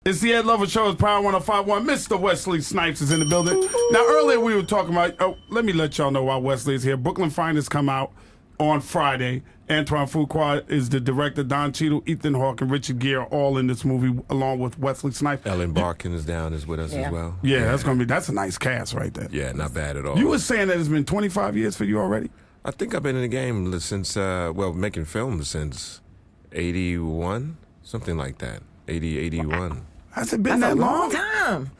It's the Ed Lover Show. It's Power 105.1. Mr. Wesley Snipes is in the building. Now, earlier we were talking about, let me let y'all know why Wesley is here. Brooklyn Finest come out on Friday. Antoine Fuqua is the director. Don Cheadle, Ethan Hawke, and Richard Gere are all in this movie, along with Wesley Snipes. Ellen Barkin is with us as well. Yeah, that's a nice cast right there. Yeah, not bad at all. You were saying that it's been 25 years for you already? I think I've been in the game since, making films since 81, something like that. 80, 81. Has it been that long? Time.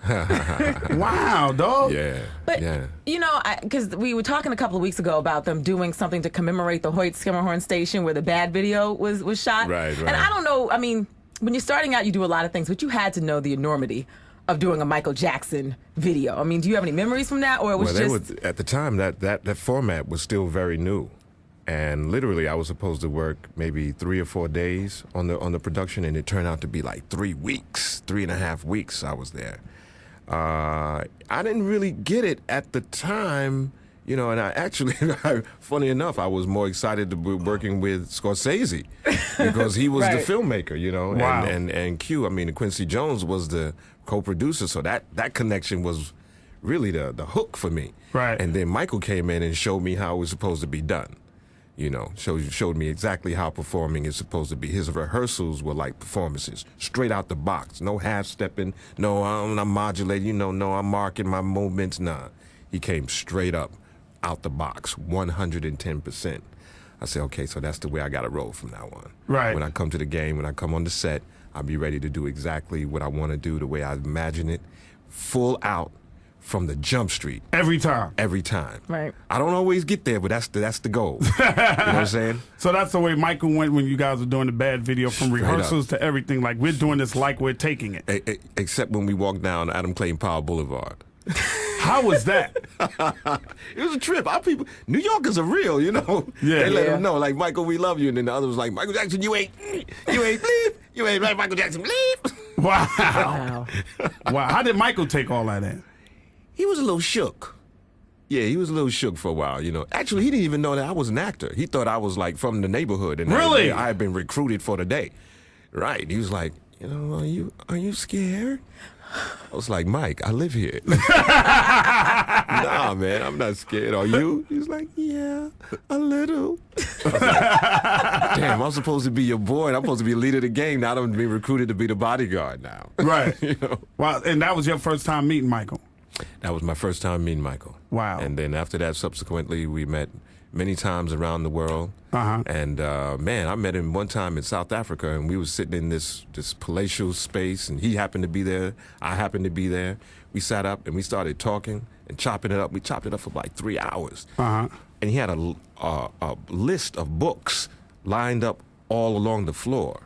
Wow, dog. Yeah. But, you know, because we were talking a couple of weeks ago about them doing something to commemorate the Hoyt Skimmerhorn station where the Bad video was shot. Right. And I don't know, I mean, when you're starting out, you do a lot of things, but you had to know the enormity of doing a Michael Jackson video. I mean, do you have any memories from that? Or it was at the time, that format was still very new. And literally, I was supposed to work maybe 3 or 4 days on the production, and it turned out to be like 3 weeks, 3.5 weeks I was there. I didn't really get it at the time, you know, and I actually, funny enough, I was more excited to be working with Scorsese because he was the filmmaker, you know, wow. and Q, I mean, Quincy Jones was the co-producer, so that connection was really the hook for me. Right. And then Michael came in and showed me how it was supposed to be done. You know, showed me exactly how performing is supposed to be. His rehearsals were like performances, straight out the box. No half-stepping, no, I'm modulating, you know, no, I'm marking my movements. Nah, he came straight up, out the box, 110%. I said, okay, so that's the way I got to roll from now on. Right. When I come to the game, when I come on the set, I'll be ready to do exactly what I want to do, the way I imagine it, full out. From the jump street. Every time. Every time. Right. I don't always get there, but that's the goal. You know what I'm saying? So that's the way Michael went when you guys were doing the Bad video, from rehearsals to everything. Like, we're doing this like we're taking it. Except when we walked down Adam Clayton Powell Boulevard. How was that? It was a trip. Our people, New Yorkers are real, you know. Yeah. They let them know, like, Michael, we love you. And then the other was like, Michael Jackson, you ain't bleep. You ain't like Michael Jackson, bleep. Wow. Wow. How did Michael take all that in? He was a little shook. Yeah, he was a little shook for a while, you know. Actually, he didn't even know that I was an actor. He thought I was, like, from the neighborhood. And really? I had been recruited for the day. Right. He was like, you know, are you scared? I was like, Mike, I live here. Nah, man, I'm not scared. Are you? He was like, yeah, a little. I was like, damn, I'm supposed to be your boy. And I'm supposed to be a leader of the game. Now I'm being recruited to be the bodyguard now. Right. You know? Wow. And that was your first time meeting Michael? That was my first time meeting Michael. Wow. And then after that, subsequently, we met many times around the world. Uh-huh. And, man, I met him one time in South Africa, and we was sitting in this palatial space, and he happened to be there. I happened to be there. We sat up, and we started talking and chopping it up. We chopped it up for like 3 hours. Uh-huh. And he had a list of books lined up all along the floor.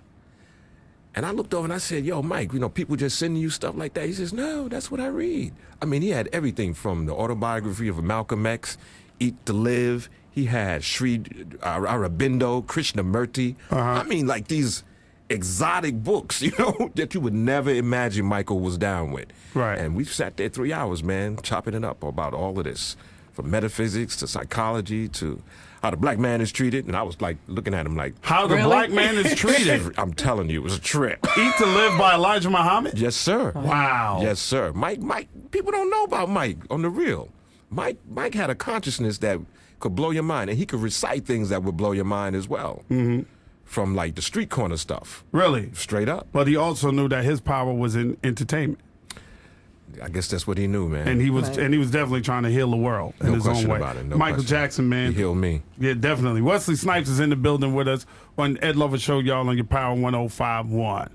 And I looked over and I said, yo, Mike, you know, people just sending you stuff like that. He says, no, that's what I read. I mean, he had everything from the autobiography of Malcolm X, Eat to Live. He had Sri Aurobindo, Krishnamurti. Uh-huh. I mean, like these exotic books, you know, that you would never imagine Michael was down with. Right. And we sat there 3 hours, man, chopping it up about all of this, from metaphysics to psychology to how the black man is treated. And I was like looking at him like, how the black man is treated? I'm telling you, it was a trip. Eat to Live by Elijah Muhammad? Yes, sir. Wow. Yes, sir. Mike, people don't know about Mike on the real. Mike had a consciousness that could blow your mind, and he could recite things that would blow your mind as well. Mm-hmm. From like the street corner stuff. Really? Straight up. But he also knew that his power was in entertainment. I guess that's what he knew, man. And he was definitely trying to heal the world in his own way. About it. No Michael question. Jackson, man. He healed me. Yeah, definitely. Wesley Snipes is in the building with us on Ed Lover Show, y'all, on your Power 105.1.